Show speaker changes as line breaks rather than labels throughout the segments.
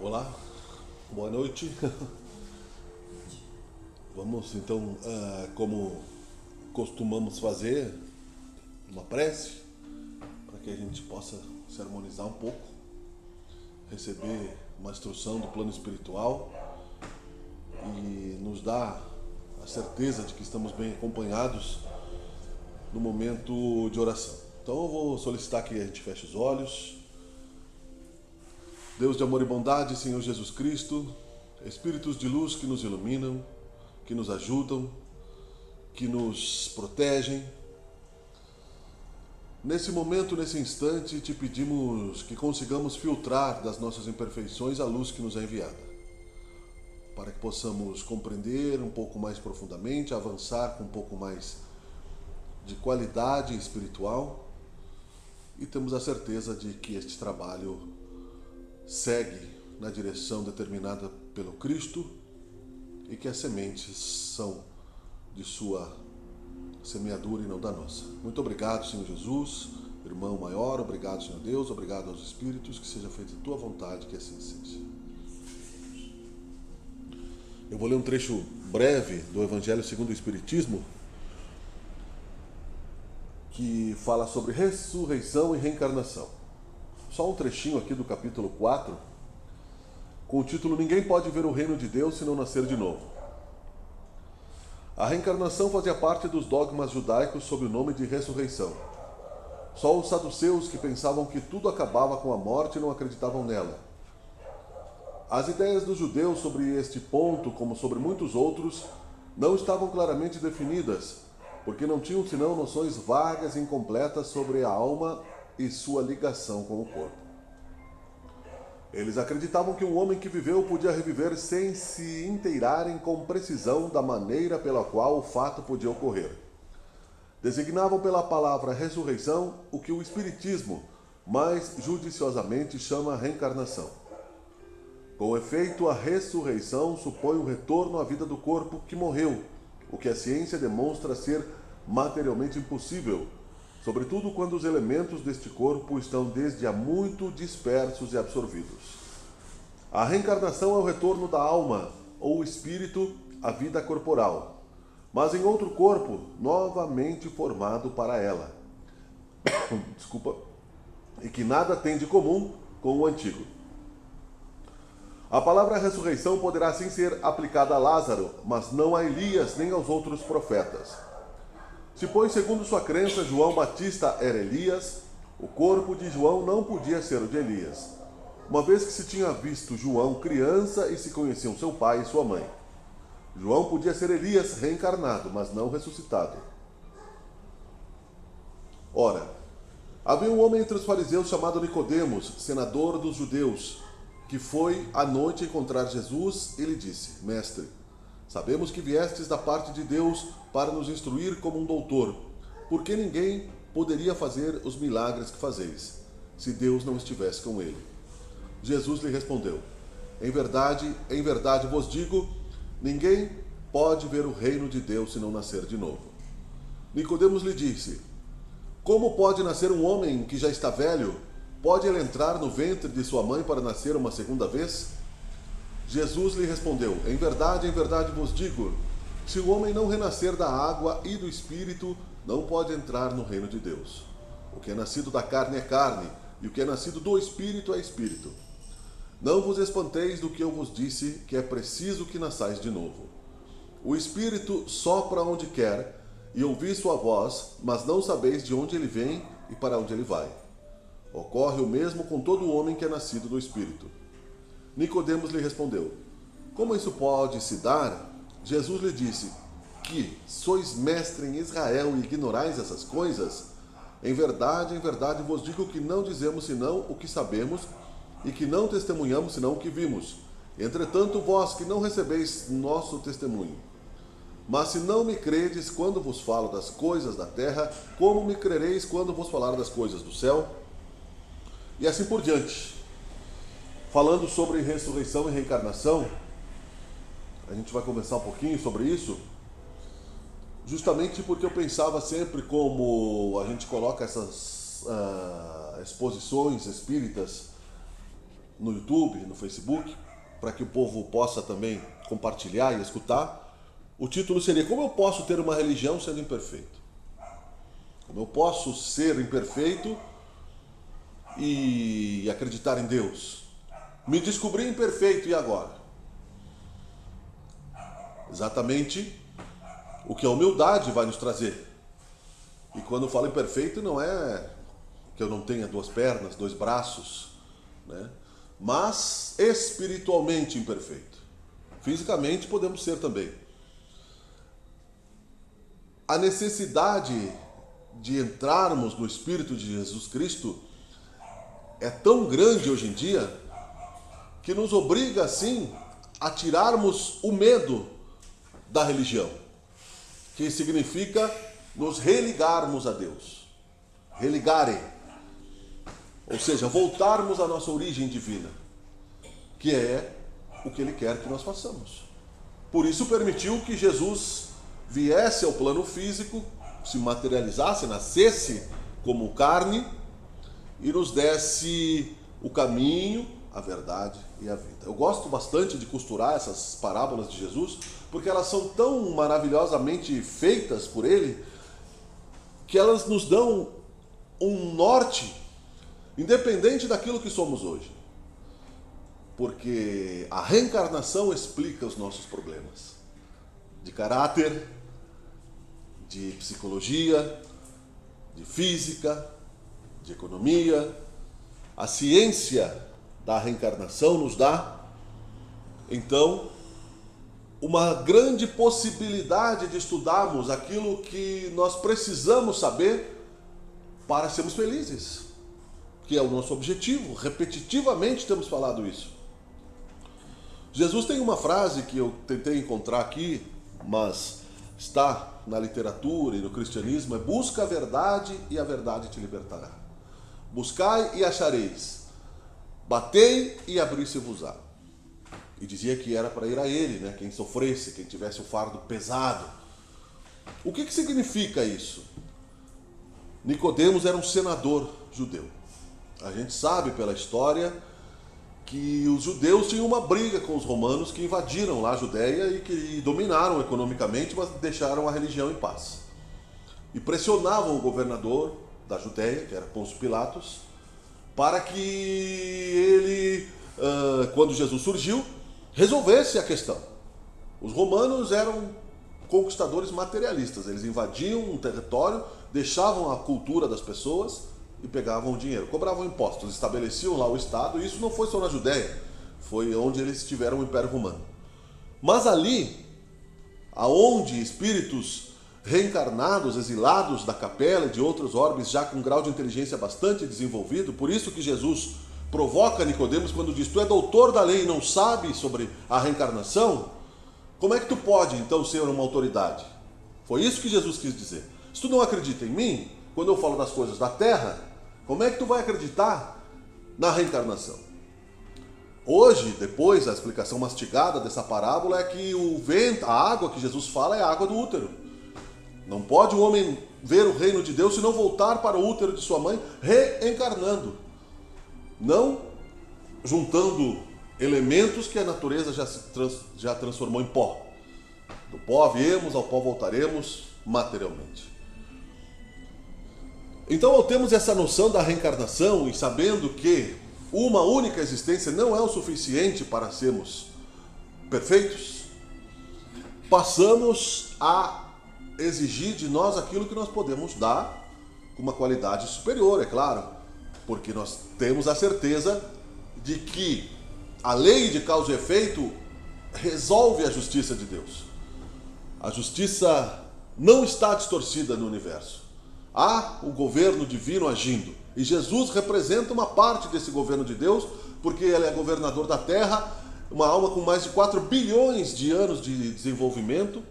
Olá, boa noite. Vamos então, como costumamos fazer, uma prece, para que a gente possa se harmonizar um pouco, receber uma instrução do plano espiritual e nos dar a certeza de que estamos bem acompanhados no momento de oração. Então eu vou solicitar que a gente feche os olhos. Deus de amor e bondade, Senhor Jesus Cristo, Espíritos de luz que nos iluminam, que nos ajudam, que nos protegem. Nesse momento, nesse instante, te pedimos que consigamos filtrar das nossas imperfeições a luz que nos é enviada, para que possamos compreender um pouco mais profundamente, avançar com um pouco mais de qualidade espiritual e temos a certeza de que este trabalho segue na direção determinada pelo Cristo e que as sementes são de sua semeadura e não da nossa. Muito obrigado, Senhor Jesus, irmão maior, obrigado, Senhor Deus, obrigado aos Espíritos, que seja feita a tua vontade, que assim seja. Eu vou ler um trecho breve do Evangelho segundo o Espiritismo, que fala sobre ressurreição e reencarnação. Só um trechinho aqui do capítulo 4, com o título Ninguém pode ver o reino de Deus se não nascer de novo. A reencarnação fazia parte dos dogmas judaicos sob o nome de ressurreição. Só os saduceus, que pensavam que tudo acabava com a morte, não acreditavam nela. As ideias dos judeus sobre este ponto, como sobre muitos outros, não estavam claramente definidas, porque não tinham senão noções vagas e incompletas sobre a alma e sua ligação com o corpo. Eles acreditavam que um homem que viveu podia reviver sem se inteirarem com precisão da maneira pela qual o fato podia ocorrer. Designavam pela palavra ressurreição o que o Espiritismo mais judiciosamente chama reencarnação. Com efeito, a ressurreição supõe o retorno à vida do corpo que morreu, o que a ciência demonstra ser materialmente impossível, sobretudo quando os elementos deste corpo estão desde há muito dispersos e absorvidos. A reencarnação é o retorno da alma ou espírito à vida corporal, mas em outro corpo novamente formado para ela. Desculpa. E que nada tem de comum com o antigo. A palavra ressurreição poderá sim ser aplicada a Lázaro, mas não a Elias nem aos outros profetas. Se, pois, segundo sua crença, João Batista era Elias, o corpo de João não podia ser o de Elias, uma vez que se tinha visto João criança e se conheciam seu pai e sua mãe. João podia ser Elias reencarnado, mas não ressuscitado. Ora, havia um homem entre os fariseus chamado Nicodemos, senador dos judeus, que foi à noite encontrar Jesus e lhe disse: Mestre, sabemos que viestes da parte de Deus para nos instruir como um doutor, porque ninguém poderia fazer os milagres que fazeis, se Deus não estivesse com ele. Jesus lhe respondeu: em verdade vos digo, ninguém pode ver o reino de Deus se não nascer de novo. Nicodemos lhe disse: como pode nascer um homem que já está velho? Pode ele entrar no ventre de sua mãe para nascer uma segunda vez? Jesus lhe respondeu: em verdade vos digo, se o homem não renascer da água e do Espírito, não pode entrar no reino de Deus. O que é nascido da carne é carne, e o que é nascido do Espírito é Espírito. Não vos espanteis do que eu vos disse, que é preciso que nasçais de novo. O Espírito sopra onde quer, e ouvis sua voz, mas não sabeis de onde ele vem e para onde ele vai. Ocorre o mesmo com todo homem que é nascido do Espírito. Nicodemos lhe respondeu: como isso pode se dar? Jesus lhe disse: que sois mestre em Israel e ignorais essas coisas? Em verdade vos digo que não dizemos senão o que sabemos e que não testemunhamos senão o que vimos. Entretanto, vós que não recebeis nosso testemunho. Mas se não me credes quando vos falo das coisas da terra, como me crereis quando vos falar das coisas do céu? E assim por diante. Falando sobre ressurreição e reencarnação, a gente vai conversar um pouquinho sobre isso, justamente porque eu pensava sempre como a gente coloca essas exposições espíritas no YouTube, no Facebook, para que o povo possa também compartilhar e escutar. O título seria: Como eu posso ter uma religião sendo imperfeito? Como eu posso ser imperfeito e acreditar em Deus? Me descobri imperfeito, e agora? Exatamente o que a humildade vai nos trazer. E quando eu falo imperfeito, não é que eu não tenha 2 pernas, 2 braços, né? Mas espiritualmente imperfeito. Fisicamente podemos ser também. A necessidade de entrarmos no Espírito de Jesus Cristo é tão grande hoje em dia que nos obriga, assim, a tirarmos o medo da religião, que significa nos religarmos a Deus. Religare, ou seja, voltarmos à nossa origem divina, que é o que Ele quer que nós façamos. Por isso permitiu que Jesus viesse ao plano físico, se materializasse, nascesse como carne e nos desse o caminho, a verdade e a vida. Eu gosto bastante de costurar essas parábolas de Jesus, porque elas são tão maravilhosamente feitas por Ele, que elas nos dão um norte, independente daquilo que somos hoje. Porque a reencarnação explica os nossos problemas de caráter, de psicologia, de física, de economia. A ciência da reencarnação nos dá, então, uma grande possibilidade de estudarmos aquilo que nós precisamos saber para sermos felizes, que é o nosso objetivo. Repetitivamente temos falado isso. Jesus tem uma frase que eu tentei encontrar aqui, mas está na literatura e no cristianismo: é: busca a verdade e a verdade te libertará. Buscai e achareis, batei e abrir-se-vos-á. E dizia que era para ir a Ele, né? Quem sofresse, quem tivesse o fardo pesado. O que significa isso? Nicodemos era um senador judeu. A gente sabe pela história que os judeus tinham uma briga com os romanos, que invadiram lá a Judéia e que dominaram economicamente, mas deixaram a religião em paz. E pressionavam o governador da Judéia, que era Pôncio Pilatos, para que ele, quando Jesus surgiu, resolvesse a questão. Os romanos eram conquistadores materialistas. Eles invadiam um território, deixavam a cultura das pessoas e pegavam o dinheiro, cobravam impostos, estabeleciam lá o Estado. E isso não foi só na Judéia, foi onde eles tiveram o Império Romano. Mas ali, aonde espíritos reencarnados, exilados da capela e de outros orbes, já com um grau de inteligência bastante desenvolvido, por isso que Jesus provoca Nicodemos quando diz: tu é doutor da lei e não sabe sobre a reencarnação? Como é que tu pode então ser uma autoridade? Foi isso que Jesus quis dizer. Se tu não acredita em mim, quando eu falo das coisas da terra, como é que tu vai acreditar na reencarnação? Hoje, depois, a explicação mastigada dessa parábola é que o vento, a água que Jesus fala, é a água do útero. Não pode o homem ver o reino de Deus se não voltar para o útero de sua mãe, reencarnando. Não juntando elementos que a natureza já transformou em pó. Do pó viemos, ao pó voltaremos materialmente. Então, ao termos essa noção da reencarnação e sabendo que uma única existência não é o suficiente para sermos perfeitos, passamos a exigir de nós aquilo que nós podemos dar com uma qualidade superior, é claro, porque nós temos a certeza de que a lei de causa e efeito resolve a justiça de Deus. A justiça não está distorcida no universo. Há o governo divino agindo. E Jesus representa uma parte desse governo de Deus, porque ele é governador da terra, uma alma com mais de 4 bilhões de anos de desenvolvimento,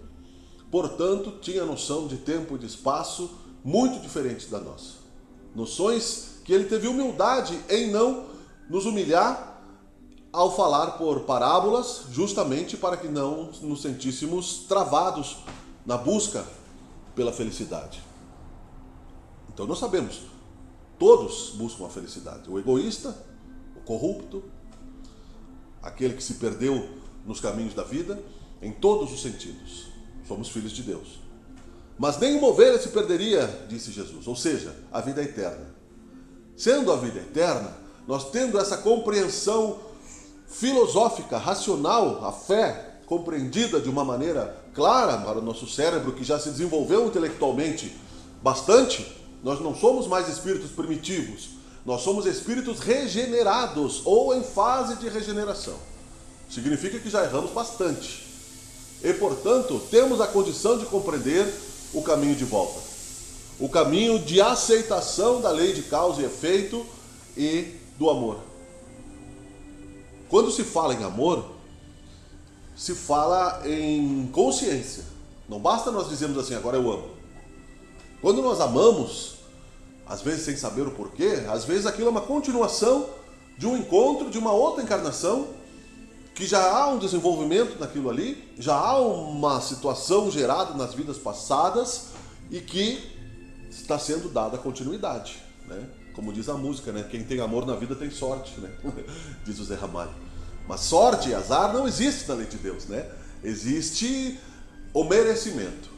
portanto, tinha noção de tempo e de espaço muito diferentes da nossa. Noções que ele teve humildade em não nos humilhar ao falar por parábolas, justamente para que não nos sentíssemos travados na busca pela felicidade. Então nós sabemos, todos buscam a felicidade. O egoísta, o corrupto, aquele que se perdeu nos caminhos da vida, em todos os sentidos. Somos filhos de Deus. Mas nenhuma ovelha se perderia, disse Jesus, ou seja, a vida eterna. Sendo a vida eterna, nós tendo essa compreensão filosófica, racional, a fé compreendida de uma maneira clara para o nosso cérebro, que já se desenvolveu intelectualmente bastante, nós não somos mais espíritos primitivos, nós somos espíritos regenerados ou em fase de regeneração. Significa que já erramos bastante. E, portanto, temos a condição de compreender o caminho de volta. O caminho de aceitação da lei de causa e efeito e do amor. Quando se fala em amor, se fala em consciência. Não basta nós dizermos assim, agora eu amo. Quando nós amamos, às vezes sem saber o porquê, às vezes aquilo é uma continuação de um encontro, de uma outra encarnação, que já há um desenvolvimento naquilo ali, já há uma situação gerada nas vidas passadas e que está sendo dada continuidade, né? Como diz a música, né? Quem tem amor na vida tem sorte, né? Diz o Zé Ramalho. Mas sorte e azar não existe na lei de Deus, né? Existe o merecimento.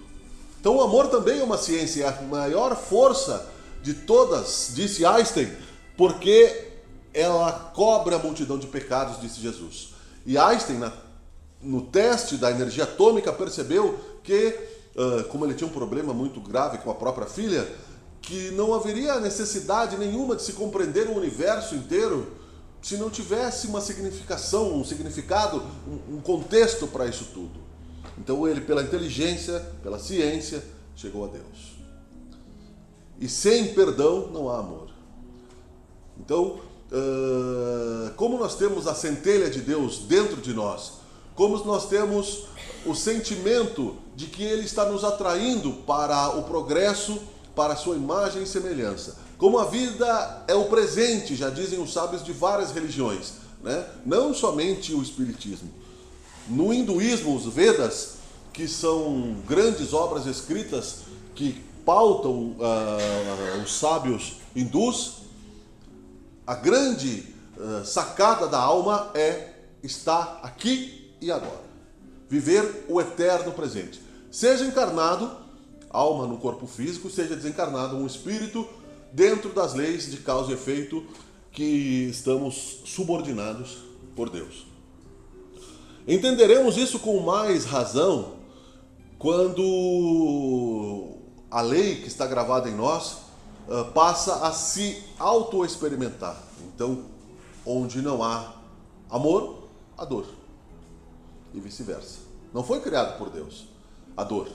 Então o amor também é uma ciência, é a maior força de todas, disse Einstein, porque ela cobre a multidão de pecados, disse Jesus. E Einstein, no teste da energia atômica, percebeu que, como ele tinha um problema muito grave com a própria filha, que não haveria necessidade nenhuma de se compreender o universo inteiro se não tivesse uma significação, um significado, um contexto para isso tudo. Então ele, pela inteligência, pela ciência, chegou a Deus. E sem perdão não há amor. Então, como nós temos a centelha de Deus dentro de nós, como nós temos o sentimento de que Ele está nos atraindo para o progresso, para a sua imagem e semelhança. Como a vida é o presente, já dizem os sábios de várias religiões, né? Não somente o Espiritismo. No hinduísmo, os Vedas, que são grandes obras escritas que pautam os sábios hindus, a grande sacada da alma é estar aqui e agora. Viver o eterno presente. Seja encarnado, alma no corpo físico, seja desencarnado, um espírito dentro das leis de causa e efeito que estamos subordinados por Deus. Entenderemos isso com mais razão quando a lei que está gravada em nós passa a se auto-experimentar. Então, onde não há amor, há dor. E vice-versa. Não foi criado por Deus a dor.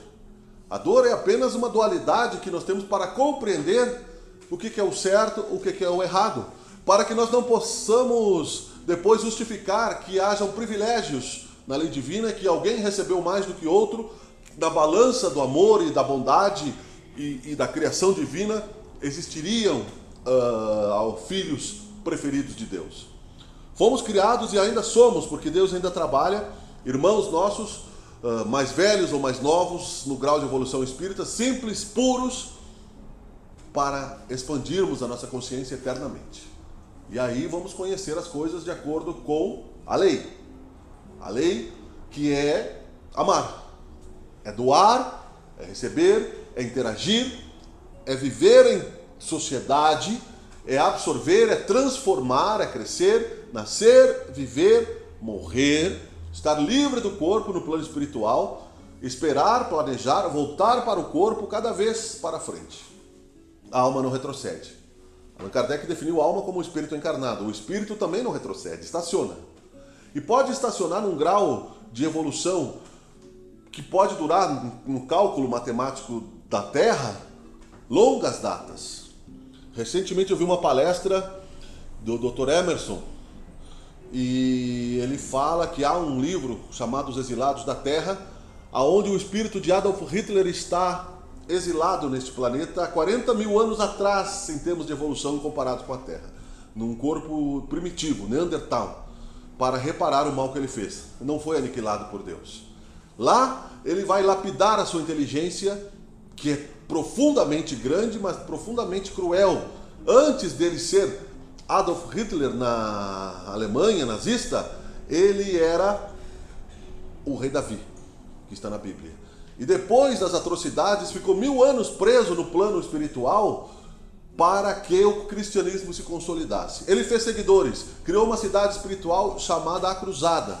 A dor é apenas uma dualidade que nós temos para compreender o que é o certo, o que é o errado. Para que nós não possamos depois justificar que hajam privilégios na lei divina, que alguém recebeu mais do que outro, na balança do amor e da bondade e da criação divina, existiriam filhos preferidos de Deus. Fomos criados e ainda somos, porque Deus ainda trabalha, irmãos nossos, mais velhos ou mais novos, no grau de evolução espírita, simples, puros, para expandirmos a nossa consciência eternamente. E aí vamos conhecer as coisas de acordo com a lei. A lei que é amar. É doar, é receber, é interagir, é viver em sociedade, é absorver, é transformar, é crescer, nascer, viver, morrer, estar livre do corpo no plano espiritual, esperar, planejar, voltar para o corpo cada vez para frente. A alma não retrocede. Allan Kardec definiu a alma como um espírito encarnado. O espírito também não retrocede, estaciona. E pode estacionar num grau de evolução que pode durar, no cálculo matemático da Terra, longas datas. Recentemente eu vi uma palestra do Dr. Emerson, e ele fala que há um livro chamado Os Exilados da Terra, onde o espírito de Adolf Hitler está exilado neste planeta há 40 mil anos atrás, em termos de evolução comparado com a Terra, num corpo primitivo, Neandertal, para reparar o mal que ele fez. Não foi aniquilado por Deus. Lá ele vai lapidar a sua inteligência, que é profundamente grande, mas profundamente cruel. Antes dele ser Adolf Hitler na Alemanha nazista, Ele era o rei Davi, que está na Bíblia. E depois das atrocidades, ficou 1000 anos preso no plano espiritual para que o cristianismo se consolidasse. Ele fez seguidores, criou uma cidade espiritual chamada A Cruzada.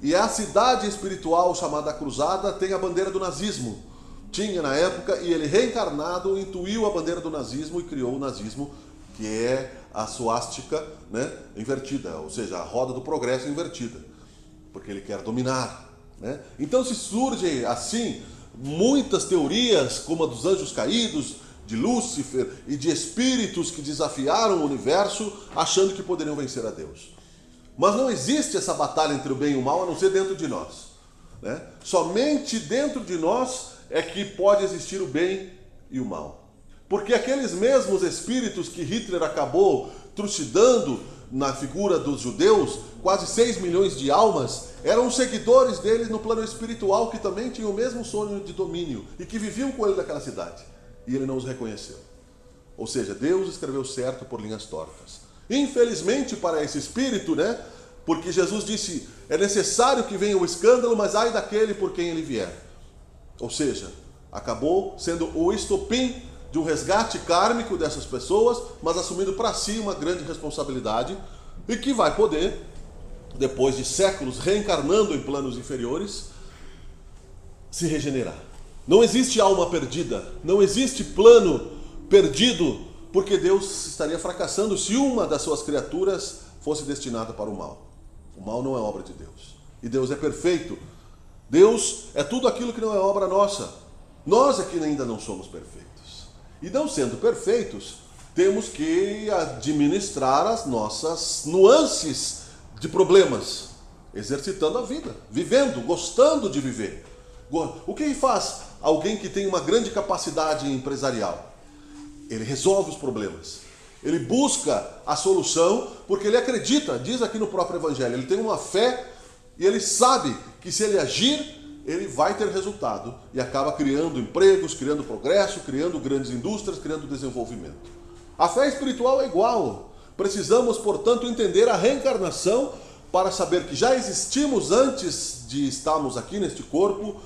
E a cidade espiritual chamada A Cruzada tem a bandeira do nazismo. Tinha na época, e ele reencarnado intuiu a bandeira do nazismo e criou o nazismo, que é a suástica, né, invertida, ou seja, a roda do progresso invertida, porque ele quer dominar, né? Então se surgem assim muitas teorias, como a dos anjos caídos, de Lúcifer e de espíritos que desafiaram o universo achando que poderiam vencer a Deus. Mas não existe essa batalha entre o bem e o mal a não ser dentro de nós, né? Somente dentro de nós é que pode existir o bem e o mal. Porque aqueles mesmos espíritos que Hitler acabou trucidando na figura dos judeus, quase 6 milhões de almas, eram seguidores dele no plano espiritual que também tinham o mesmo sonho de domínio e que viviam com ele naquela cidade. E ele não os reconheceu. Ou seja, Deus escreveu certo por linhas tortas. Infelizmente para esse espírito, né? Porque Jesus disse, é necessário que venha o escândalo, mas ai daquele por quem ele vier. Ou seja, acabou sendo o estopim de um resgate kármico dessas pessoas, mas assumindo para si uma grande responsabilidade e que vai poder, depois de séculos reencarnando em planos inferiores, se regenerar. Não existe alma perdida, não existe plano perdido, porque Deus estaria fracassando se uma das suas criaturas fosse destinada para o mal. O mal não é obra de Deus. E Deus é perfeito. Deus é tudo aquilo que não é obra nossa. Nós é que ainda não somos perfeitos. E não sendo perfeitos, temos que administrar as nossas nuances de problemas, exercitando a vida, vivendo, gostando de viver. O que faz alguém que tem uma grande capacidade empresarial? Ele resolve os problemas. Ele busca a solução porque ele acredita, diz aqui no próprio Evangelho, ele tem uma fé e ele sabe que se ele agir, ele vai ter resultado e acaba criando empregos, criando progresso, criando grandes indústrias, criando desenvolvimento. A fé espiritual é igual. Precisamos, portanto, entender a reencarnação para saber que já existimos antes de estarmos aqui neste corpo,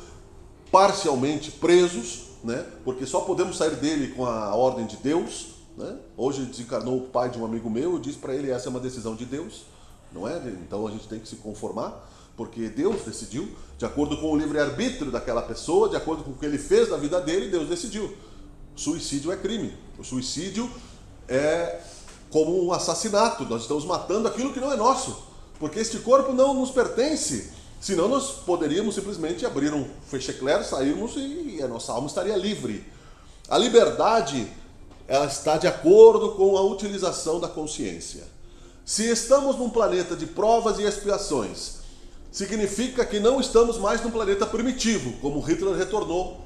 parcialmente presos, né? Porque só podemos sair dele com a ordem de Deus, né? Hoje desencarnou o pai de um amigo meu, eu disse para ele, essa é uma decisão de Deus, não é? Então a gente tem que se conformar, porque Deus decidiu, de acordo com o livre-arbítrio daquela pessoa, de acordo com o que ele fez na vida dele, Deus decidiu. Suicídio é crime. O suicídio é como um assassinato. Nós estamos matando aquilo que não é nosso, porque este corpo não nos pertence. Senão nós poderíamos simplesmente abrir um fechecler, sairmos e a nossa alma estaria livre. A liberdade, ela está de acordo com a utilização da consciência. Se estamos num planeta de provas e expiações, significa que não estamos mais num planeta primitivo, como Hitler retornou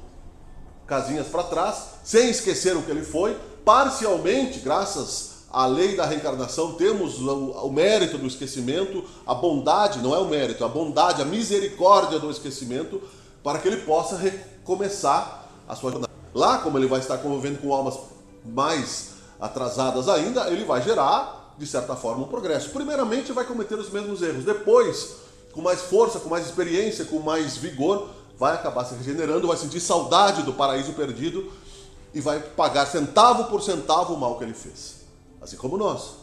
casinhas para trás, sem esquecer o que ele foi, parcialmente, graças à lei da reencarnação, temos o mérito do esquecimento, a bondade, não é o mérito, a bondade, a misericórdia do esquecimento, para que ele possa recomeçar a sua jornada. Lá, como ele vai estar convivendo com almas mais atrasadas ainda, ele vai gerar, de certa forma, um progresso. Primeiramente, vai cometer os mesmos erros. Depois, com mais força, com mais experiência, com mais vigor, vai acabar se regenerando, vai sentir saudade do paraíso perdido e vai pagar centavo por centavo o mal que ele fez. Assim como nós.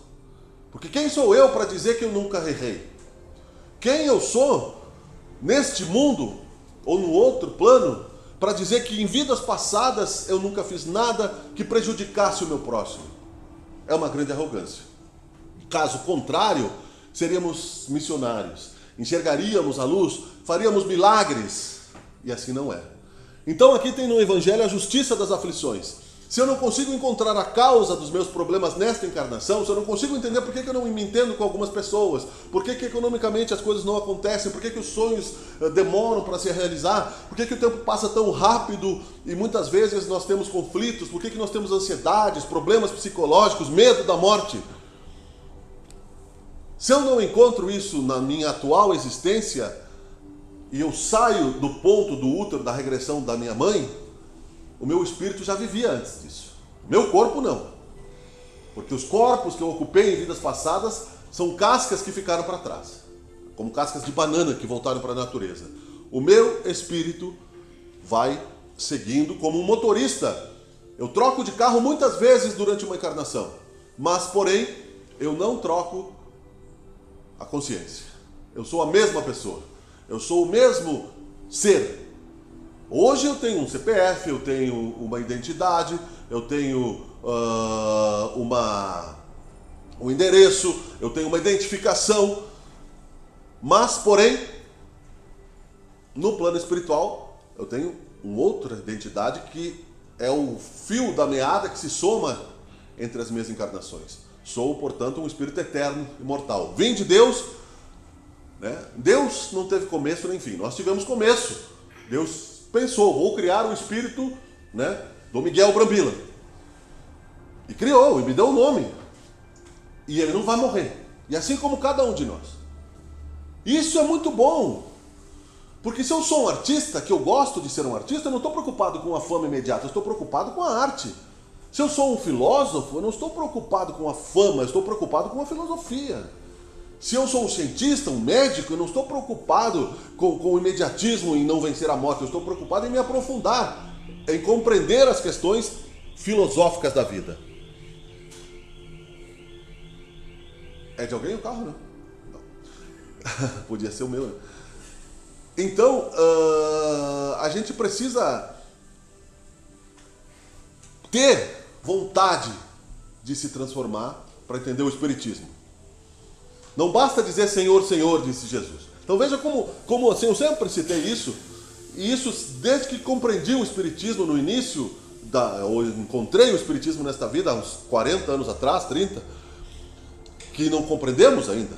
Porque quem sou eu para dizer que eu nunca errei? Quem eu sou neste mundo ou no outro plano para dizer que em vidas passadas eu nunca fiz nada que prejudicasse o meu próximo? É uma grande arrogância. Caso contrário, seríamos missionários, enxergaríamos a luz, faríamos milagres, e assim não é. Então aqui tem no Evangelho a justiça das aflições. Se eu não consigo encontrar a causa dos meus problemas nesta encarnação, se eu não consigo entender por que eu não me entendo com algumas pessoas, por que economicamente as coisas não acontecem, por que os sonhos demoram para se realizar, por que o tempo passa tão rápido e muitas vezes nós temos conflitos, por que nós temos ansiedades, problemas psicológicos, medo da morte. Se eu não encontro isso na minha atual existência e eu saio do ponto do útero da regressão da minha mãe, o meu espírito já vivia antes disso. Meu corpo não. Porque os corpos que eu ocupei em vidas passadas são cascas que ficaram para trás. como cascas de banana que voltaram para a natureza. O meu espírito vai seguindo como um motorista. Eu troco de carro muitas vezes durante uma encarnação, mas, porém, eu não troco a consciência. Eu sou a mesma pessoa. Eu sou o mesmo ser. Hoje eu tenho um CPF, eu tenho uma identidade, eu tenho um endereço, eu tenho uma identificação, mas, porém, no plano espiritual, eu tenho uma outra identidade que é o fio da meada que se soma entre as minhas encarnações. Sou, portanto, um espírito eterno, imortal. Vim de Deus, né? Deus não teve começo nem fim, nós tivemos começo. Deus pensou, vou criar um espírito, né, do Miguel Brambila. E criou, e me deu um nome. E ele não vai morrer. E assim como cada um de nós. Isso é muito bom. Porque se eu sou um artista, que eu gosto de ser um artista, eu não estou preocupado com a fama imediata, eu estou preocupado com a arte. Se eu sou um filósofo, eu não estou preocupado com a fama, eu estou preocupado com a filosofia. Se eu sou um cientista, um médico, eu não estou preocupado com o imediatismo em não vencer a morte, eu estou preocupado em me aprofundar, em compreender as questões filosóficas da vida. É de alguém o carro, né? Não. Podia ser o meu, né? Então, a gente precisa ter vontade de se transformar para entender o Espiritismo. Não basta dizer Senhor, Senhor, disse Jesus. Então veja como assim, eu sempre citei isso, e isso desde que compreendi o Espiritismo no início, eu encontrei o Espiritismo nesta vida, há uns 40 anos atrás, 30, que não compreendemos ainda,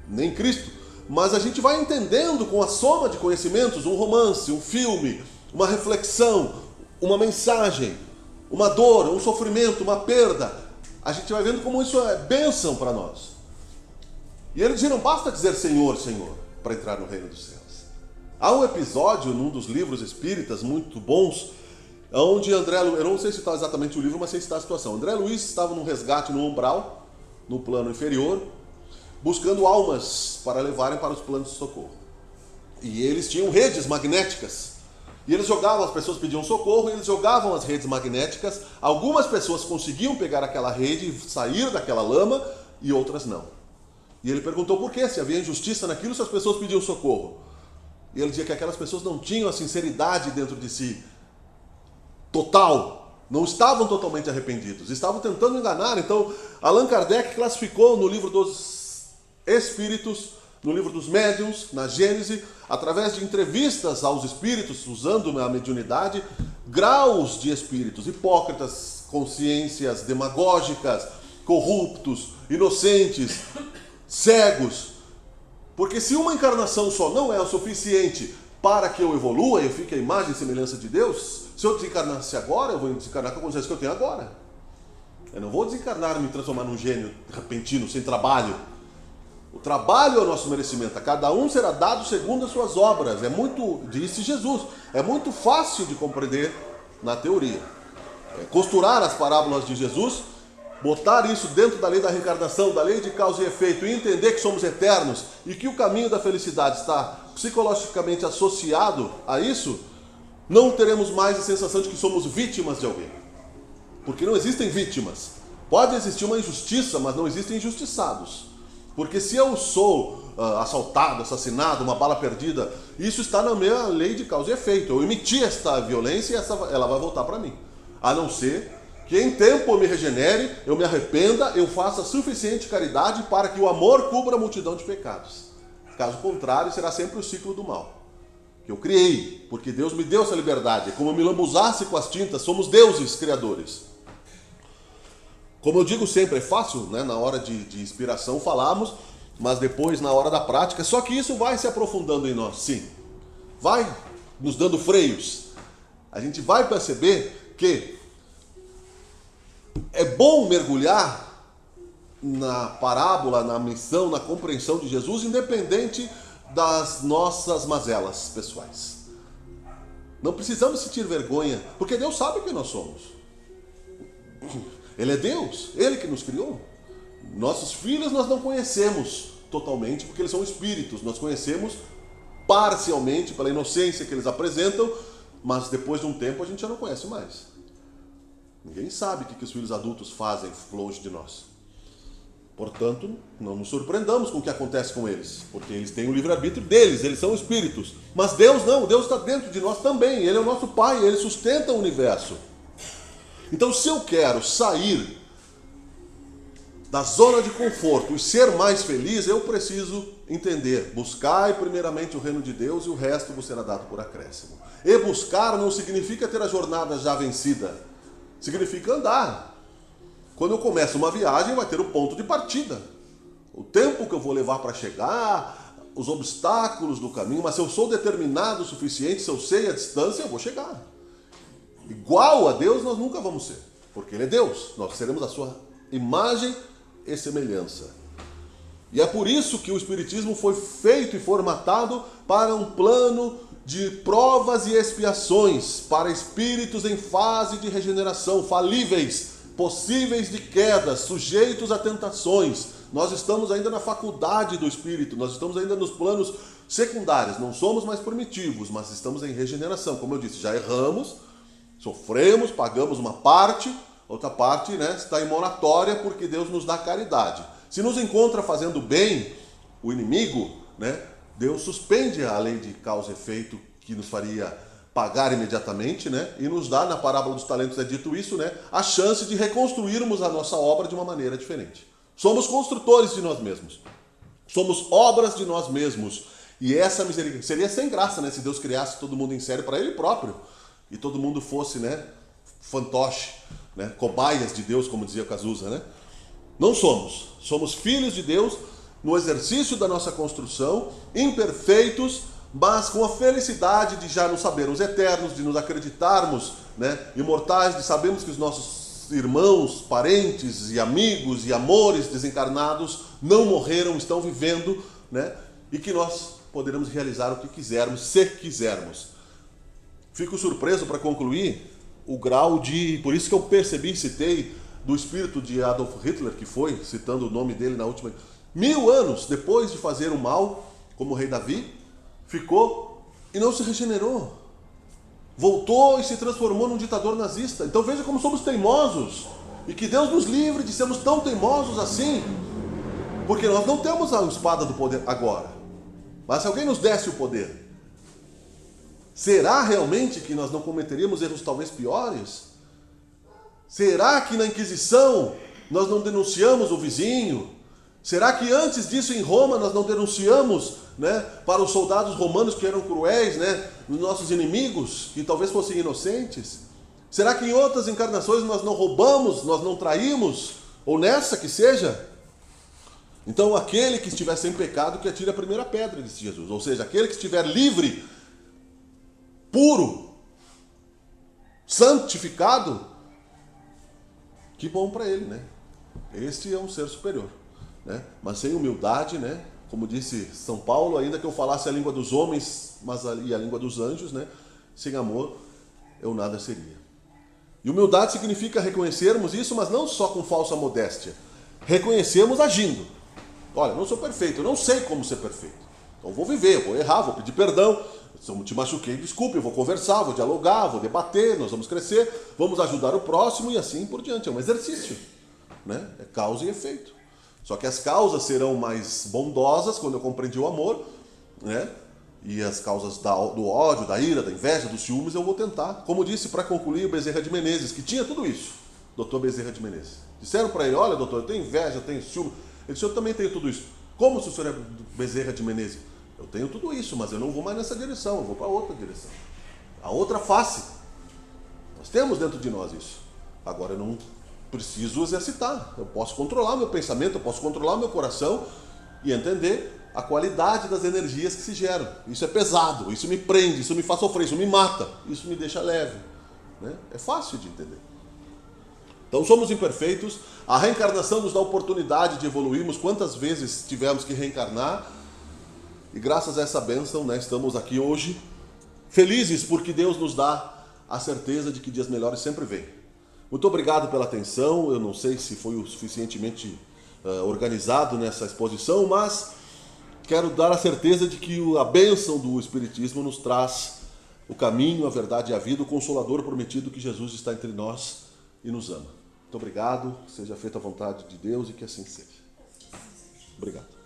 nem Cristo. Mas a gente vai entendendo com a soma de conhecimentos, um romance, um filme, uma reflexão, uma mensagem, uma dor, um sofrimento, uma perda. A gente vai vendo como isso é bênção para nós. E ele diz, não basta dizer Senhor, Senhor, para entrar no reino dos céus. Há um episódio num dos livros espíritas muito bons, onde André Luiz, eu não sei citar exatamente o livro, mas sei citar a situação. André Luiz estava num resgate no umbral, no plano inferior, buscando almas para levarem para os planos de socorro. E eles tinham redes magnéticas. E eles jogavam, as pessoas pediam socorro, e eles jogavam as redes magnéticas. Algumas pessoas conseguiam pegar aquela rede e sair daquela lama, e outras não. E ele perguntou por quê, se havia injustiça naquilo, se as pessoas pediam socorro. E ele dizia que aquelas pessoas não tinham a sinceridade dentro de si, total. Não estavam totalmente arrependidos, estavam tentando enganar. Então, Allan Kardec classificou no livro dos Espíritos, no livro dos Médiuns, na Gênese, através de entrevistas aos espíritos, usando a mediunidade, graus de espíritos: hipócritas, consciências demagógicas, corruptos, inocentes, cegos. Porque se uma encarnação só não é o suficiente para que eu evolua e eu fique a imagem e semelhança de Deus, se eu desencarnasse agora, eu vou desencarnar com a consciência que eu tenho agora. Eu não vou desencarnar e me transformar num gênio repentino, sem trabalho. O trabalho é o nosso merecimento. A cada um será dado segundo as suas obras. É muito, disse Jesus, é muito fácil de compreender na teoria. Costurar as parábolas de Jesus, botar isso dentro da lei da reencarnação, da lei de causa e efeito, e entender que somos eternos e que o caminho da felicidade está psicologicamente associado a isso, não teremos mais a sensação de que somos vítimas de alguém. Porque não existem vítimas. Pode existir uma injustiça, mas não existem injustiçados. Porque se eu sou assaltado, assassinado, uma bala perdida, isso está na minha lei de causa e efeito. Eu emiti esta violência e ela vai voltar para mim. A não ser que em tempo eu me regenere, eu me arrependa, eu faça suficiente caridade para que o amor cubra a multidão de pecados. Caso contrário, será sempre o ciclo do mal. Que eu criei, porque Deus me deu essa liberdade. Como eu me lambuzasse com as tintas, somos deuses criadores. Como eu digo sempre, é fácil, né, na hora de inspiração falarmos, mas depois na hora da prática, só que isso vai se aprofundando em nós, sim. Vai nos dando freios. A gente vai perceber que é bom mergulhar na parábola, na missão, na compreensão de Jesus, independente das nossas mazelas pessoais. Não precisamos sentir vergonha, porque Deus sabe quem nós somos. Ele é Deus, Ele que nos criou. Nossos filhos nós não conhecemos totalmente, porque eles são espíritos. Nós conhecemos parcialmente pela inocência que eles apresentam, mas depois de um tempo a gente já não conhece mais. Ninguém sabe o que os filhos adultos fazem longe de nós. Portanto, não nos surpreendamos com o que acontece com eles, porque eles têm o livre-arbítrio deles, eles são espíritos. Mas Deus não, Deus está dentro de nós também, Ele é o nosso Pai, Ele sustenta o universo. Então, se eu quero sair da zona de conforto e ser mais feliz, eu preciso entender: buscai primeiramente o reino de Deus e o resto vos será dado por acréscimo. E buscar não significa ter a jornada já vencida, significa andar. Quando eu começo uma viagem, vai ter o ponto de partida, o tempo que eu vou levar para chegar, os obstáculos do caminho, mas se eu sou determinado o suficiente, se eu sei a distância, eu vou chegar. Igual a Deus nós nunca vamos ser, porque Ele é Deus, nós seremos a sua imagem e semelhança. E é por isso que o Espiritismo foi feito e formatado para um plano de provas e expiações, para espíritos em fase de regeneração, falíveis, possíveis de quedas, sujeitos a tentações. Nós estamos ainda na faculdade do espírito, nós estamos ainda nos planos secundários, não somos mais primitivos, mas estamos em regeneração. Como eu disse, já erramos, sofremos, pagamos uma parte, outra parte, está em moratória porque Deus nos dá caridade. Se nos encontra fazendo bem, o inimigo, Deus suspende a lei de causa e efeito que nos faria pagar imediatamente, e nos dá, na parábola dos talentos é dito isso, a chance de reconstruirmos a nossa obra de uma maneira diferente. Somos construtores de nós mesmos. Somos obras de nós mesmos. E essa misericórdia seria sem graça, se Deus criasse todo mundo em série para Ele próprio. E todo mundo fosse, fantoche, cobaias de Deus, como dizia Cazuza, Não somos. Somos filhos de Deus no exercício da nossa construção, imperfeitos, mas com a felicidade de já nos sabermos eternos, de nos acreditarmos, imortais, de sabermos que os nossos irmãos, parentes e amigos e amores desencarnados não morreram, estão vivendo, e que nós poderemos realizar o que quisermos, se quisermos. Fico surpreso, para concluir, o grau de... Por isso que eu percebi e citei do espírito de Adolf Hitler, que foi, citando o nome dele na última... 1000 anos depois de fazer o mal, como o rei Davi, ficou e não se regenerou. Voltou e se transformou num ditador nazista. Então veja como somos teimosos. E que Deus nos livre de sermos tão teimosos assim. Porque nós não temos a espada do poder agora. Mas se alguém nos desse o poder, será realmente que nós não cometeríamos erros talvez piores? Será que na Inquisição nós não denunciamos o vizinho? Será que antes disso em Roma nós não denunciamos, para os soldados romanos que eram cruéis, os nossos inimigos, que talvez fossem inocentes? Será que em outras encarnações nós não roubamos, nós não traímos? Ou nessa que seja? Então aquele que estiver sem pecado que atire a primeira pedra, disse Jesus. Ou seja, aquele que estiver livre, puro, santificado, que bom para ele, Este é um ser superior, Mas sem humildade, como disse São Paulo, ainda que eu falasse a língua dos homens e a língua dos anjos, sem amor eu nada seria. E humildade significa reconhecermos isso, mas não só com falsa modéstia. Reconhecermos agindo. Olha, eu não sou perfeito, eu não sei como ser perfeito. Então vou viver, vou errar, vou pedir perdão. Se eu te machuquei, desculpe, eu vou conversar, vou dialogar, vou debater, nós vamos crescer, vamos ajudar o próximo e assim por diante. É um exercício, É causa e efeito. Só que as causas serão mais bondosas quando eu compreendi o amor, E as causas do ódio, da ira, da inveja, dos ciúmes, eu vou tentar. Como disse, para concluir, o Bezerra de Menezes, que tinha tudo isso, doutor Bezerra de Menezes. Disseram para ele: olha, doutor, eu tenho inveja, eu tenho ciúme. Ele disse: eu também tenho tudo isso. Como se o senhor é Bezerra de Menezes? Eu tenho tudo isso, mas eu não vou mais nessa direção, eu vou para outra direção. A outra face. Nós temos dentro de nós isso. Agora eu não preciso exercitar. Eu posso controlar o meu pensamento, eu posso controlar o meu coração e entender a qualidade das energias que se geram. Isso é pesado, isso me prende, isso me faz sofrer, isso me mata, isso me deixa leve. É fácil de entender. Então somos imperfeitos, a reencarnação nos dá a oportunidade de evoluirmos quantas vezes tivermos que reencarnar, e graças a essa bênção, estamos aqui hoje, felizes porque Deus nos dá a certeza de que dias melhores sempre vêm. Muito obrigado pela atenção, eu não sei se foi o suficientemente organizado nessa exposição, mas quero dar a certeza de que a bênção do Espiritismo nos traz o caminho, a verdade e a vida, o Consolador prometido, que Jesus está entre nós e nos ama. Muito obrigado, que seja feita a vontade de Deus e que assim seja. Obrigado.